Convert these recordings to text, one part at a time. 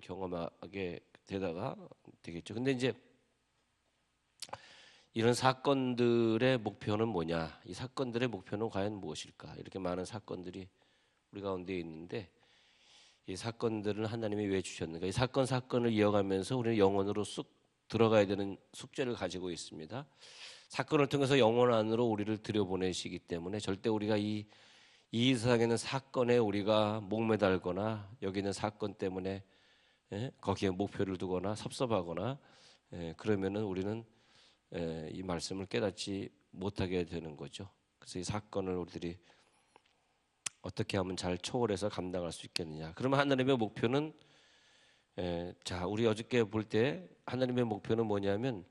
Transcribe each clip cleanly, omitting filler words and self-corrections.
경험하게 되다가 되겠죠. 근데 이제 이런 사건들의 목표는 뭐냐? 이 사건들의 목표는 과연 무엇일까? 이렇게 많은 사건들이 우리 가운데 있는데 이 사건들은 하나님이 왜 주셨는가? 이 사건을 이어가면서 우리는 영혼으로 쑥 들어가야 되는 숙제를 가지고 있습니다. 사건을 통해서 영혼 안으로 우리를 들여보내시기 때문에 절대 우리가 이 세상에는 사건에 우리가 목매달거나 여기 있는 사건 때문에 거기에 목표를 두거나 섭섭하거나 그러면은 우리는 이 말씀을 깨닫지 못하게 되는 거죠. 그래서 이 사건을 우리들이 어떻게 하면 잘 초월해서 감당할 수 있겠느냐. 그러면 하나님의 목표는 자, 우리 어저께 볼 때 하나님의 목표는 뭐냐면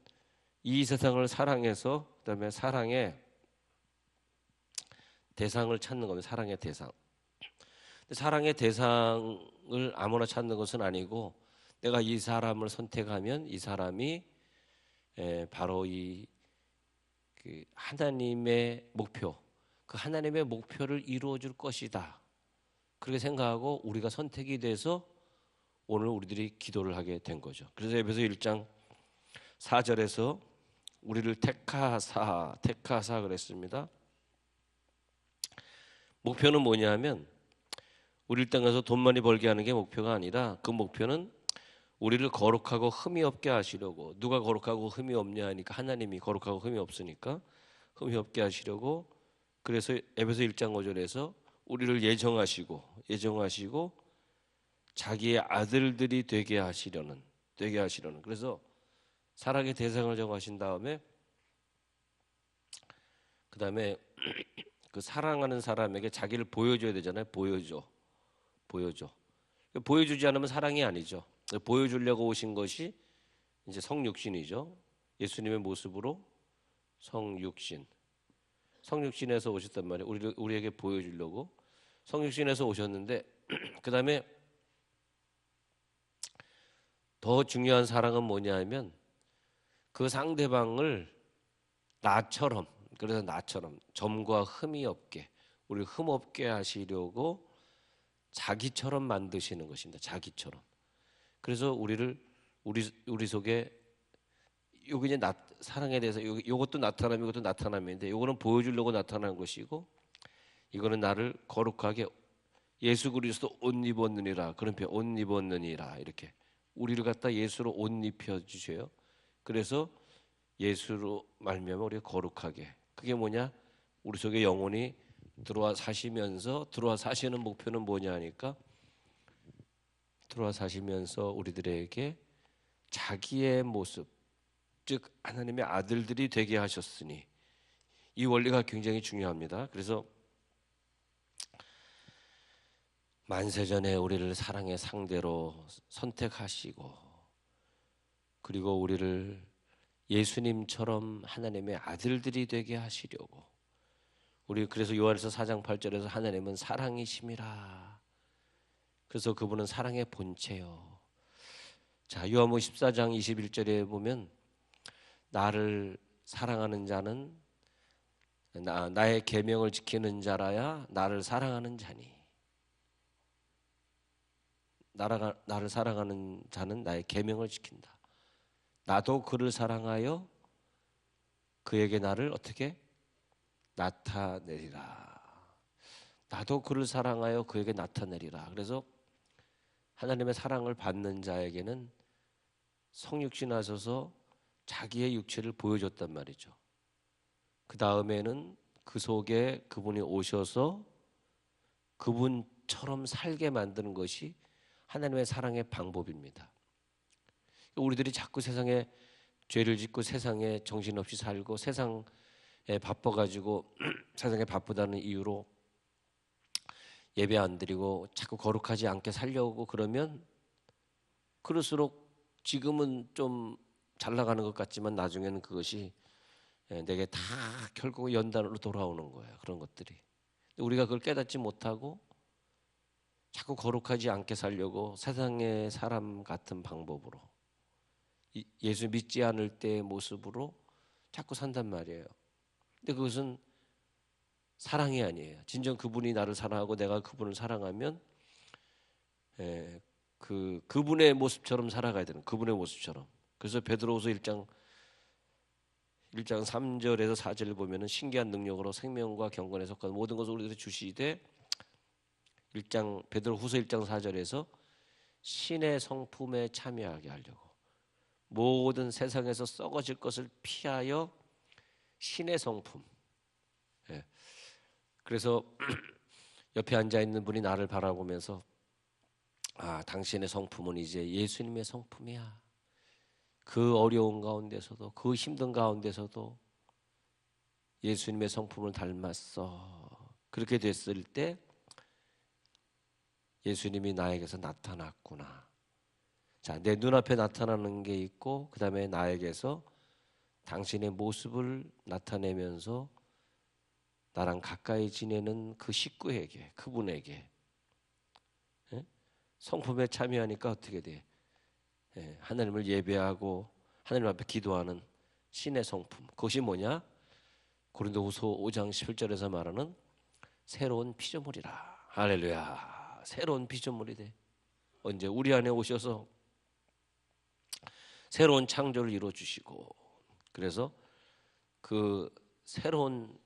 이 세상을 사랑해서 그다음에 사랑의 대상을 찾는 겁니다. 사랑의 대상. 사랑의 대상을 아무나 찾는 것은 아니고 내가 이 사람을 선택하면 이 사람이 바로 그 하나님의 목표, 그 하나님의 목표를 이루어 줄 것이다. 그렇게 생각하고 우리가 선택이 돼서 오늘 우리들이 기도를 하게 된 거죠. 그래서 에베소 1장 4절에서 우리를 택하사 그랬습니다. 목표는 뭐냐면 우리를 땅에서 돈 많이 벌게 하는 게 목표가 아니라 그 목표는 우리를 거룩하고 흠이 없게 하시려고. 누가 거룩하고 흠이 없냐 하니까 하나님이 거룩하고 흠이 없으니까 흠이 없게 하시려고. 그래서 에베소 1장 5절에서 우리를 예정하시고 자기의 아들들이 되게 하시려는. 그래서 사랑의 대상을 정하신 다음에 그 다음에 그 사랑하는 사람에게 자기를 보여줘야 되잖아요. 보여주지 않으면 사랑이 아니죠. 보여주려고 오신 것이 이제 성육신이죠. 예수님의 모습으로 성육신에서 오셨단 말이에요. 우리에게 보여주려고 성육신에서 오셨는데 그 다음에 더 중요한 사랑은 뭐냐면 그 상대방을 나처럼 점과 흠이 없게 우리를 흠 없게 하시려고 자기처럼 만드시는 것입니다. 자기처럼. 그래서 우리 속에 여기 이제 사랑에 대해서 이것도 이것도 나타남인데 이거는 보여주려고 나타난 것이고 이거는 나를 거룩하게 예수 그리스도 옷 입었느니라. 그런 표현 옷 입었느니라 이렇게 우리를 갖다 예수로 옷 입혀 주셔요. 그래서 예수로 말미암아 우리가 거룩하게. 그게 뭐냐? 우리 속에 영혼이 들어와 사시는 목표는 뭐냐 하니까 들어와 사시면서 우리들에게 자기의 모습, 즉 하나님의 아들들이 되게 하셨으니 이 원리가 굉장히 중요합니다. 그래서 만세전에 우리를 사랑의 상대로 선택하시고 그리고 우리를 예수님처럼 하나님의 아들들이 되게 하시려고 우리 그래서 요한에서 4장 8절에서 하나님은 사랑이심이라. 그래서 그분은 사랑의 본체요. 자, 요한복음 14장 21절에 보면 나를 사랑하는 자는 나의 계명을 지키는 자라야 나를 사랑하는 자니. 나를 사랑하는 자는 나의 계명을 지킨다. 나도 그를 사랑하여 그에게 나를 어떻게 나타내리라. 나도 그를 사랑하여 그에게 나타내리라. 그래서 하나님의 사랑을 받는 자에게는 성육신 하셔서 자기의 육체를 보여줬단 말이죠. 그 다음에는 그 속에 그분이 오셔서 그분처럼 살게 만드는 것이 하나님의 사랑의 방법입니다. 우리들이 자꾸 세상에 죄를 짓고 세상에 정신없이 살고 세상에 바빠가지고 세상에 바쁘다는 이유로 예배 안 드리고 자꾸 거룩하지 않게 살려고 그러면 그럴수록 지금은 좀 잘 나가는 것 같지만 나중에는 그것이 내게 다 결국 연단으로 돌아오는 거예요. 그런 것들이. 우리가 그걸 깨닫지 못하고 자꾸 거룩하지 않게 살려고 세상의 사람 같은 방법으로 예수 믿지 않을 때의 모습으로 자꾸 산단 말이에요. 근데 그것은 사랑이 아니에요. 진정 그분이 나를 사랑하고 내가 그분을 사랑하면 그분의 모습처럼 살아가야 되는, 그분의 모습처럼. 그래서 베드로후서 1장 3절에서 4절을 보면은 신기한 능력으로 생명과 경건에 속한 모든 것을 우리에게 주시되 베드로후서 1장 4절에서 신의 성품에 참여하게 하려고 모든 세상에서 썩어질 것을 피하여 신의 성품. 그래서 옆에 앉아 있는 분이 나를 바라보면서 당신의 성품은 이제 예수님의 성품이야. 그 어려운 가운데서도, 그 힘든 가운데서도 예수님의 성품을 닮았어. 그렇게 됐을 때 예수님이 나에게서 나타났구나. 자, 내 눈앞에 나타나는 게 있고, 그 다음에 나에게서 당신의 모습을 나타내면서 나랑 가까이 지내는 그 식구에게, 그분에게 성품에 참여하니까 어떻게 돼? 하나님을 예배하고 하나님 앞에 기도하는 신의 성품. 그것이 뭐냐? 고린도후서 5장 11절에서 말하는 새로운 피조물이라. 할렐루야. 새로운 피조물이 돼. 언제? 우리 안에 오셔서 새로운 창조를 이루어 주시고, 그래서 그 새로운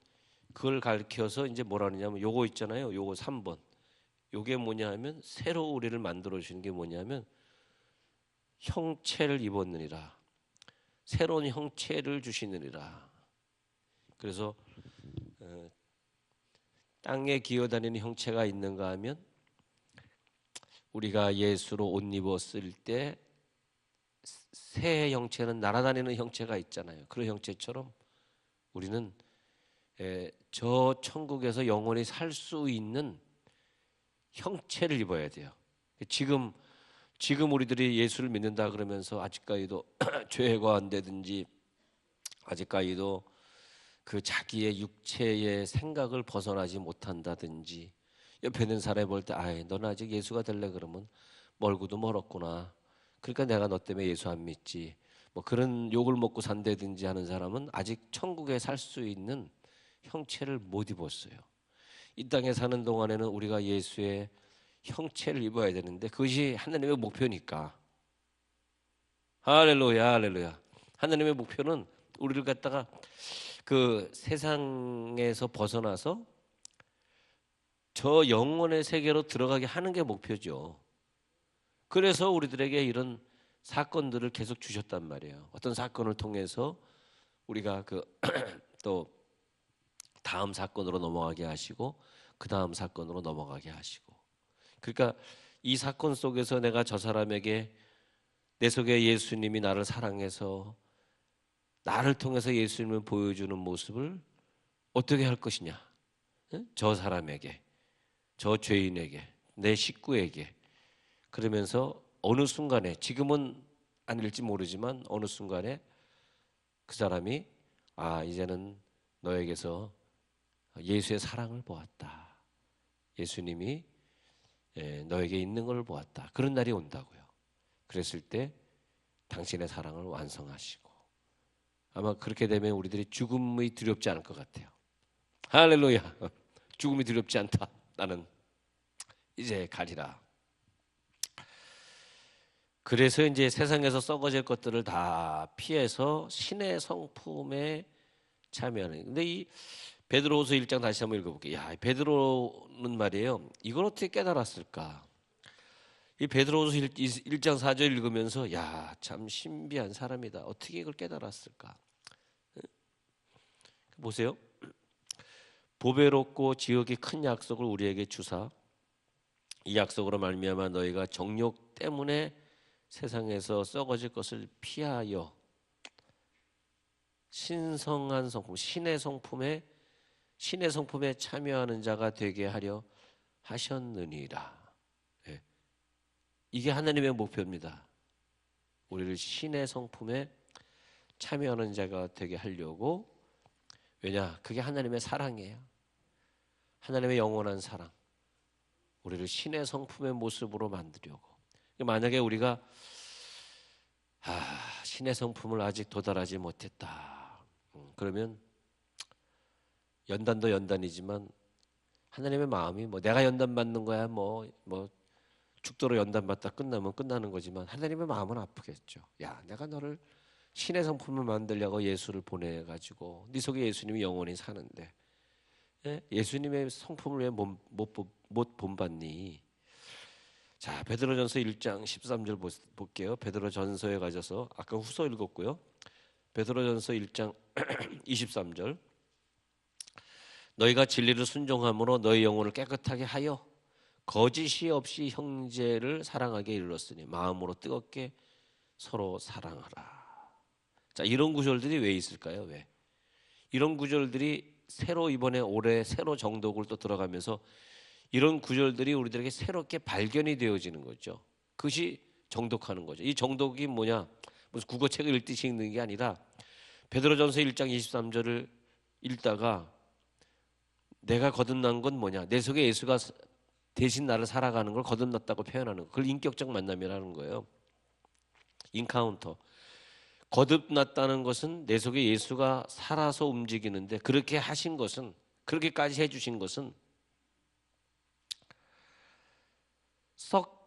그걸 가르쳐서 이제 뭐라 하냐면 요거 있잖아요. 요거 3번. 요게 뭐냐 하면 새로 우리를 만들어 주시는 게 뭐냐면 형체를 입었느니라. 새로운 형체를 주시느니라. 그래서 땅에 기어다니는 형체가 있는가 하면 우리가 예수로 옷 입었을 때 새 형체는 날아다니는 형체가 있잖아요. 그런 형체처럼 우리는 저 천국에서 영원히 살 수 있는 형체를 입어야 돼요. 지금 우리들이 예수를 믿는다 그러면서 아직까지도 죄가 안 되든지 아직까지도 그 자기의 육체의 생각을 벗어나지 못한다든지 옆에 있는 사람이 볼 때 너는 아직 예수가 될래 그러면 멀고도 멀었구나. 그러니까 내가 너 때문에 예수 안 믿지. 뭐 그런 욕을 먹고 산다든지 하는 사람은 아직 천국에 살 수 있는 형체를 못 입었어요. 이 땅에 사는 동안에는 우리가 예수의 형체를 입어야 되는데 그것이 하나님의 목표니까. 할렐루야, 할렐루야. 하나님의 목표는 우리를 갖다가 그 세상에서 벗어나서 저 영혼의 세계로 들어가게 하는 게 목표죠. 그래서 우리들에게 이런 사건들을 계속 주셨단 말이에요. 어떤 사건을 통해서 우리가 또 다음 사건으로 넘어가게 하시고 그 다음 사건으로 넘어가게 하시고, 그러니까 이 사건 속에서 내가 저 사람에게 내 속에 예수님이 나를 사랑해서 나를 통해서 예수님을 보여주는 모습을 어떻게 할 것이냐. 저 사람에게, 저 죄인에게, 내 식구에게. 그러면서 어느 순간에, 지금은 아닐지 모르지만 어느 순간에 그 사람이 이제는 너에게서 예수의 사랑을 보았다. 예수님이 너에게 있는 걸 보았다. 그런 날이 온다고요. 그랬을 때 당신의 사랑을 완성하시고, 아마 그렇게 되면 우리들이 죽음이 두렵지 않을 것 같아요. 할렐루야. 죽음이 두렵지 않다. 나는 이제 가리라. 그래서 이제 세상에서 썩어질 것들을 다 피해서 신의 성품에 참여하는. 근데 이 베드로후서 1장 다시 한번 읽어볼게요. 베드로는 말이에요. 이걸 어떻게 깨달았을까? 이 베드로후서 1장 4절 읽으면서 참 신비한 사람이다. 어떻게 이걸 깨달았을까? 보세요. 보배롭고 지극히 큰 약속을 우리에게 주사 이 약속으로 말미암아 너희가 정욕 때문에 세상에서 썩어질 것을 피하여 신성한 성품, 신의 성품에 참여하는 자가 되게 하려 하셨느니라. 이게 하나님의 목표입니다. 우리를 신의 성품에 참여하는 자가 되게 하려고. 왜냐? 그게 하나님의 사랑이에요. 하나님의 영원한 사랑. 우리를 신의 성품의 모습으로 만들려고. 만약에 우리가 신의 성품을 아직 도달하지 못했다. 그러면 연단도 연단이지만 하나님의 마음이 뭐 내가 연단 받는 거야 뭐 죽도록 연단 받다 끝나면 끝나는 거지만 하나님의 마음은 아프겠죠. 야, 내가 너를 신의 성품을 만들려고 예수를 보내가지고 네 속에 예수님이 영원히 사는데 예수님의 성품을 왜 못 본받니? 자, 베드로전서 1장 13절 볼게요. 베드로전서에 가셔서 아까 후서 읽었고요. 베드로전서 1장 23절. 너희가 진리를 순종함으로 너희 영혼을 깨끗하게 하여 거짓이 없이 형제를 사랑하게 이르렀으니 마음으로 뜨겁게 서로 사랑하라. 자, 이런 구절들이 왜 있을까요? 왜? 이런 구절들이 이번에 올해 새로 정독을 또 들어가면서 이런 구절들이 우리들에게 새롭게 발견이 되어지는 거죠. 그것이 정독하는 거죠. 이 정독이 뭐냐? 무슨 국어책을 읽듯이 읽는 게 아니라 베드로전서 1장 23절을 읽다가 내가 거듭난 건 뭐냐? 내 속에 예수가 대신 나를 살아가는 걸 거듭났다고 표현하는 거. 그걸 인격적 만남이라는 거예요. 인카운터. 거듭났다는 것은 내 속에 예수가 살아서 움직이는데 그렇게 하신 것은, 그렇게까지 해주신 것은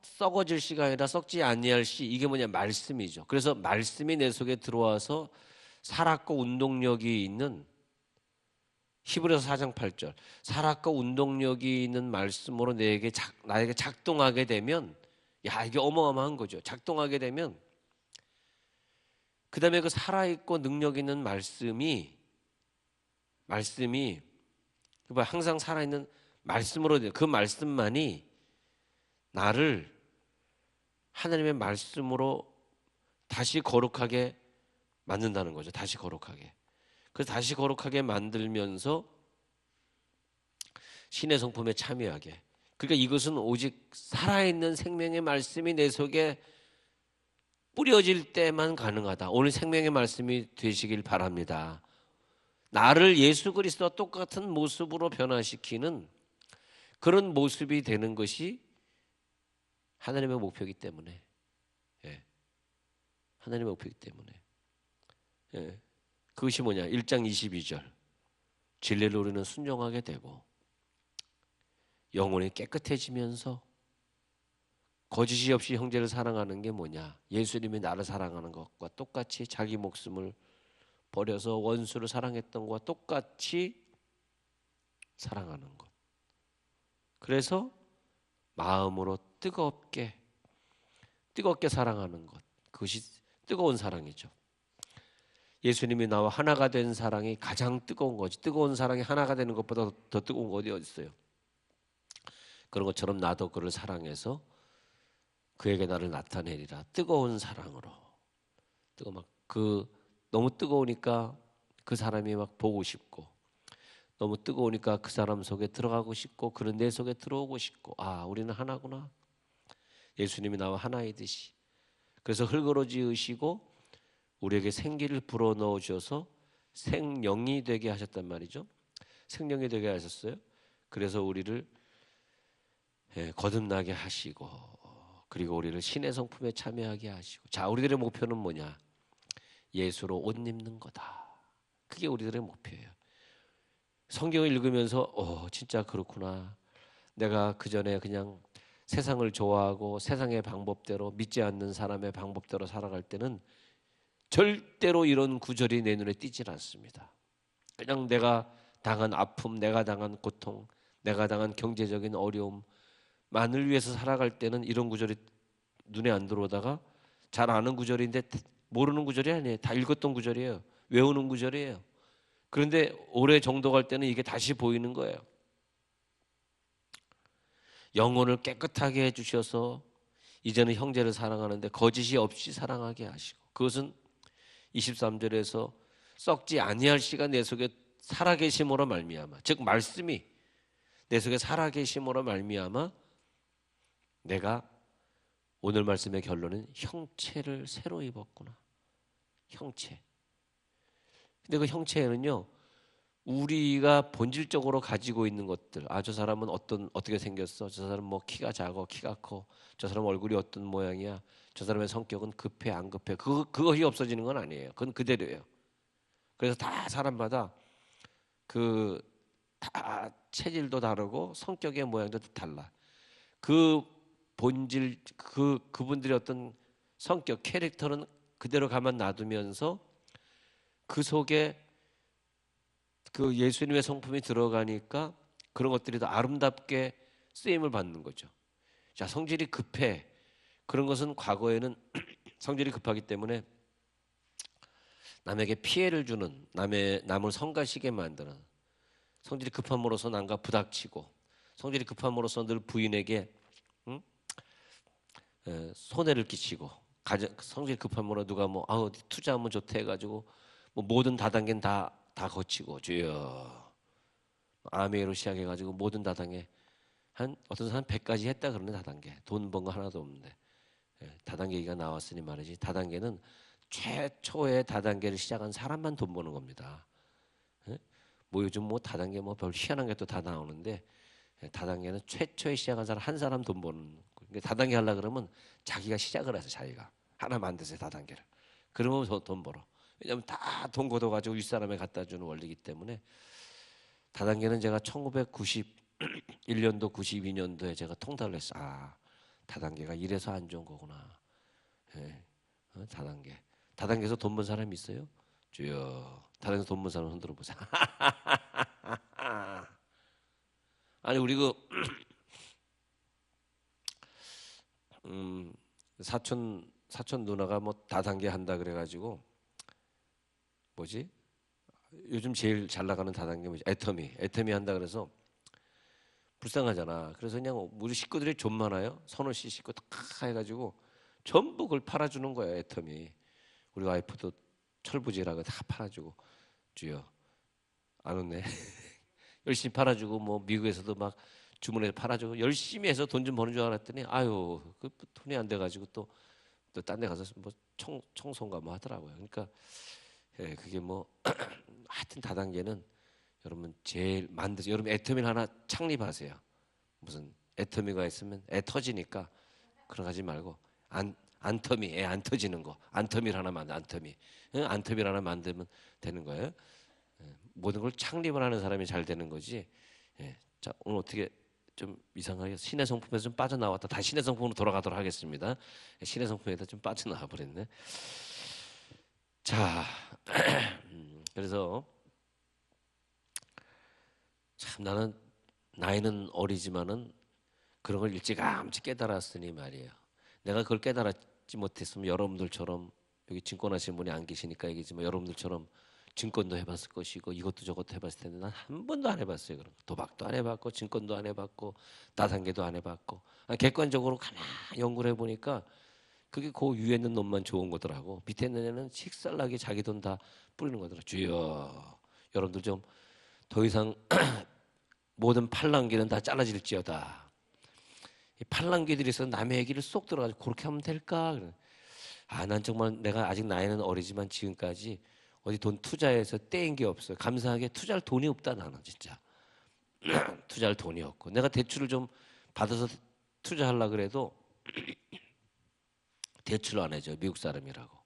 썩어질 시가 아니라 썩지 아니할 시. 이게 뭐냐? 말씀이죠. 그래서 말씀이 내 속에 들어와서 살았고 운동력이 있는, 히브리서 4장 8절, 살았고 운동력이 있는 말씀으로 나에게 작동하게 되면, 야, 이게 어마어마한 거죠. 작동하게 되면 그 다음에 그 살아있고 능력 있는 말씀이 항상 살아있는 말씀으로, 그 말씀만이 나를 하나님의 말씀으로 다시 거룩하게 만든다는 거죠. 다시 거룩하게. 그래서 다시 거룩하게 만들면서 신의 성품에 참여하게. 그러니까 이것은 오직 살아있는 생명의 말씀이 내 속에 뿌려질 때만 가능하다. 오늘 생명의 말씀이 되시길 바랍니다. 나를 예수 그리스도와 똑같은 모습으로 변화시키는 그런 모습이 되는 것이 하나님의 목표이기 때문에, 하나님의 목표이기 때문에, 그것이 뭐냐? 1장 22절. 진리를 우리는 순종하게 되고 영혼이 깨끗해지면서 거짓이 없이 형제를 사랑하는 게 뭐냐? 예수님이 나를 사랑하는 것과 똑같이 자기 목숨을 버려서 원수를 사랑했던 것과 똑같이 사랑하는 것. 그래서 마음으로 뜨겁게 사랑하는 것. 그것이 뜨거운 사랑이죠. 예수님이 나와 하나가 된 사랑이 가장 뜨거운 거지. 뜨거운 사랑이 하나가 되는 것보다 더 뜨거운 거 어디 있어요? 그런 것처럼 나도 그를 사랑해서 그에게 나를 나타내리라. 뜨거운 사랑으로. 너무 뜨거우니까 그 사람이 막 보고 싶고, 너무 뜨거우니까 그 사람 속에 들어가고 싶고, 그런 내 속에 들어오고 싶고, 우리는 하나구나. 예수님이 나와 하나이듯이. 그래서 흙으로 지으시고 우리에게 생기를 불어넣어 주셔서 생명이 되게 하셨단 말이죠. 생명이 되게 하셨어요. 그래서 우리를 거듭나게 하시고, 그리고 우리를 신의 성품에 참여하게 하시고. 자, 우리들의 목표는 뭐냐? 예수로 옷 입는 거다. 그게 우리들의 목표예요. 성경을 읽으면서 진짜 그렇구나. 내가 그전에 그냥 세상을 좋아하고 세상의 방법대로, 믿지 않는 사람의 방법대로 살아갈 때는 절대로 이런 구절이 내 눈에 띄질 않습니다. 그냥 내가 당한 아픔, 내가 당한 고통, 내가 당한 경제적인 어려움만을 위해서 살아갈 때는 이런 구절이 눈에 안 들어오다가, 잘 아는 구절인데 모르는 구절이 아니에요. 다 읽었던 구절이에요. 외우는 구절이에요. 그런데 오래 정독할 때는 이게 다시 보이는 거예요. 영혼을 깨끗하게 해주셔서 이제는 형제를 사랑하는데 거짓이 없이 사랑하게 하시고, 그것은 23절에서 썩지 아니할 씨가 내 속에 살아계심으로 말미암아, 즉 말씀이 내 속에 살아계심으로 말미암아 내가, 오늘 말씀의 결론은 형체를 새로 입었구나. 형체. 근데 그 형체는요, 우리가 본질적으로 가지고 있는 것들, 아, 저 사람은 어떻게 생겼어? 저 사람 뭐 키가 작아, 키가 커? 저 사람 얼굴이 어떤 모양이야? 저 사람의 성격은 급해, 안 급해? 그것이 없어지는 건 아니에요. 그건 그대로예요. 그래서 다 사람마다 그 다 체질도 다르고 성격의 모양도 달라. 그 본질, 그분들의 어떤 성격, 캐릭터는 그대로 가만 놔두면서 그 속에 그 예수님의 성품이 들어가니까 그런 것들이 더 아름답게 쓰임을 받는 거죠. 자, 성질이 급해. 그런 것은 과거에는 성질이 급하기 때문에 남에게 피해를 주는, 남을 성가시게 만드는, 성질이 급함으로써 남과 부닥치고, 성질이 급함으로써 늘 부인에게 응? 손해를 끼치고, 성질이 급함으로 누가 뭐 어디 투자하면 좋대 해가지고 뭐 모든 다단계는 다 거치고 주여 아메로 시작해가지고 모든 다단계 한 어떤 사람 100가지 했다 그러는 다단계 돈 번 거 하나도 없는데 다단계 얘기가 나왔으니 말이지 다단계는 최초의 다단계를 시작한 사람만 돈 버는 겁니다. 뭐 요즘 뭐 다단계 뭐 별 희한한 게 또 다 나오는데 다단계는 최초에 시작한 사람 한 사람 돈 버는 그러니까 다단계 하려 그러면 자기가 시작을 해서 자기가 하나 만드세요 다단계를 그러면 돈 벌어. 왜냐하면 다 돈 걷어가지고 윗사람에 갖다 주는 원리이기 때문에 다단계는 제가 1991년도 92년도에 제가 통달을 했어요. 아 다단계가 이래서 안 좋은 거구나. 예. 다단계에서 돈 번 사람 있어요? 주여 다단계에서 돈 번 사람 흔들어 보세요. 아니 우리 그 사촌 누나가 뭐 다단계 한다 그래가지고 뭐지? 요즘 제일 잘 나가는 다단계 뭐지? 애터미 한다 그래서 불쌍하잖아. 그래서 그냥 우리 식구들이 좀 많아요. 선호 씨 식구 다 해가지고 전부 그걸 팔아주는 거야 애터미. 우리 와이프도 철부지라고 다 팔아주고 주여 안 웃네. 열심히 팔아주고 뭐 미국에서도 막 주문해서 팔아주고 열심히 해서 돈 좀 버는 줄 알았더니 아유 그 돈이 안 돼가지고 또 딴 데 가서 뭐 청소인가 뭐 하더라고요. 그러니까 예, 그게 뭐 하여튼 다단계는 여러분 제일 만드세요. 여러분 애터미를 하나 창립하세요. 무슨 애터미가 있으면 애 터지니까 그런 거 하지 말고 안터미 애 안 터지는 거 안터미를 하나 만들 안터미 안터미를 하나 만들면 되는 거예요. 모든 걸 창립을 하는 사람이 잘 되는 거지. 예. 자 오늘 어떻게 좀 이상하게 신의 성품에서 좀 빠져나왔다. 다시 신의 성품으로 돌아가도록 하겠습니다. 신의 성품에다 좀 빠져나와 버렸네. 자, 그래서 참 나는 나이는 어리지만은 그런 걸 일찌감치 깨달았으니 말이에요. 내가 그걸 깨달았지 못했으면 여러분들처럼 여기 증권하시는 분이 안 계시니까 얘기지만 여러분들처럼 증권도 해봤을 것이고 이것도 저것도 해봤을 텐데 난 한 번도 안 해봤어요. 그런 거. 도박도 안 해봤고 증권도 안 해봤고 다단계도 안 해봤고 객관적으로 가만 연구를 해보니까 그게 그 위에 있는 놈만 좋은 거더라고. 밑에 있는 애는 식살나게 자기 돈 다 뿌리는 거더라. 주여 여러분들 좀 더 이상 모든 팔랑귀는 다 잘라질지어다. 이 팔랑귀들이 있어 남의 얘기를 쏙 들어가지고 그렇게 하면 될까? 아, 난 정말 내가 아직 나이는 어리지만 지금까지 어디 돈 투자해서 떼인 게 없어요. 감사하게 투자할 돈이 없다 나는 진짜. 투자할 돈이 없고 내가 대출을 좀 받아서 투자하려 그래도 대출을 안 해줘 미국 사람이라고.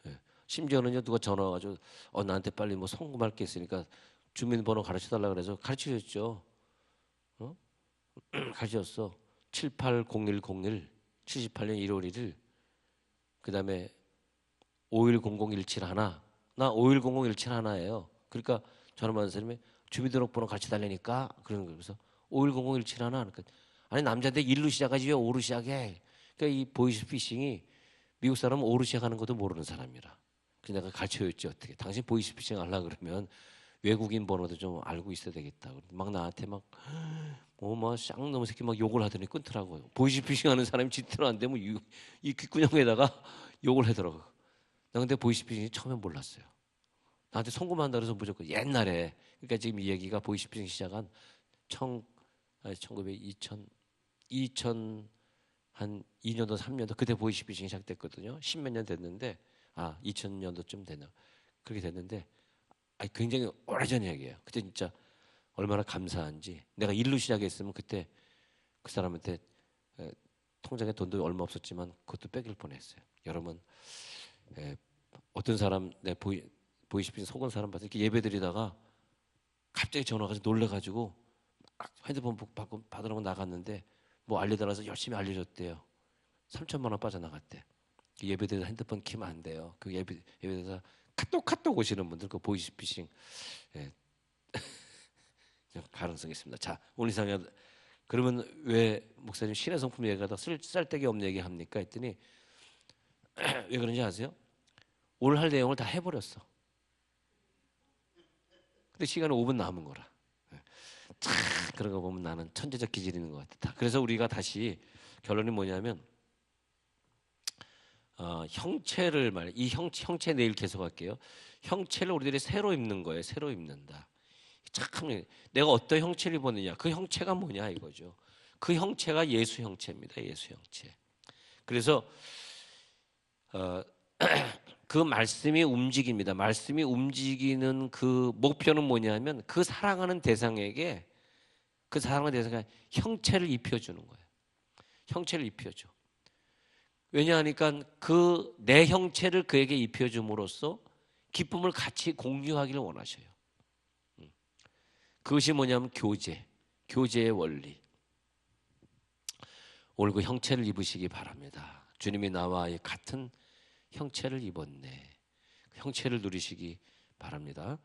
예. 심지어는요 누가 전화 와가지고 나한테 빨리 뭐 송금할 게 있으니까 주민번호 가르쳐 달라 그래서 가르쳐 줬죠. 어? 가르쳐 줬어. 780101 78년 1월 1일 그다음에 510017 하나 나 510017 하나예요. 그러니까 전화 받은 사람이 주민등록번호 가르쳐 달라니까 그러는 거예요. 그래서 510017 하나 그러니까 아니 남자인데 1로 시작하지 왜 5로 시작해? 그러니까 이 보이스피싱이 미국 사람은 5로 시작하는 것도 모르는 사람이라. 그래서 내가 가르쳐줬지 어떻게. 당신 보이스피싱 하려고 그러면 외국인 번호도 좀 알고 있어야 되겠다. 막 나한테 막 쌍놈 새끼 막 욕을 하더니 끊더라고요. 보이스피싱 하는 사람이 짓대로 안 되면 이 귓구녕에다가 욕을 하더라고. 나 근데 보이스피싱이 처음엔 몰랐어요. 나한테 송금한다 그래서 무조건 옛날에 그러니까 지금 이 얘기가 보이스피싱 시작한 1900, 2000 한 2년도 3년도 그때 보이스피싱이 시작됐거든요. 십몇 년 됐는데 2000년도쯤 됐나 그렇게 됐는데 굉장히 오래전 얘기예요. 그때 진짜 얼마나 감사한지. 내가 일로 시작했으면 그때 그 사람한테 통장에 돈도 얼마 없었지만 그것도 뺏길 뻔했어요. 여러분, 어떤 사람 내 보이시피 속은 사람 봐서 이렇게 예배드리다가 갑자기 전화가 놀래가지고 핸드폰 받으라고 나갔는데 뭐 알려달라서 열심히 알려줬대요. 3천만 원 빠져나갔대. 예배드려서 핸드폰 키면 안 돼요. 그 예배드려서 카톡 오시는 분들 그 보이스피싱 가능성이 있습니다. 자, 오늘 이상해. 그러면 왜 목사님 신의 성품 얘기하다 쓸데기 없는 얘기 합니까? 했더니 왜 그런지 아세요? 오늘 할 내용을 다 해버렸어. 근데 시간은 5분 남은 거라. 참 그런 거 보면 나는 천재적 기질이 있는 것 같아. 그래서 우리가 다시 결론이 뭐냐면 형체를 이 형체 내일 계속할게요. 형체를 우리들이 새로 입는 거예요. 새로 입는다. 참 내가 어떤 형체를 입었느냐, 그 형체가 뭐냐 이거죠. 그 형체가 예수 형체입니다. 예수 형체. 그래서 그 말씀이 움직입니다. 말씀이 움직이는 그 목표는 뭐냐면 그 사랑하는 대상에게 형체를 입혀주는 거예요. 형체를 입혀줘. 왜냐하니까 그 내 형체를 그에게 입혀줌으로써 기쁨을 같이 공유하기를 원하셔요. 그것이 뭐냐면 교제의 원리. 오늘 그 형체를 입으시기 바랍니다. 주님이 나와 같은 형체를 입었네. 그 형체를 누리시기 바랍니다.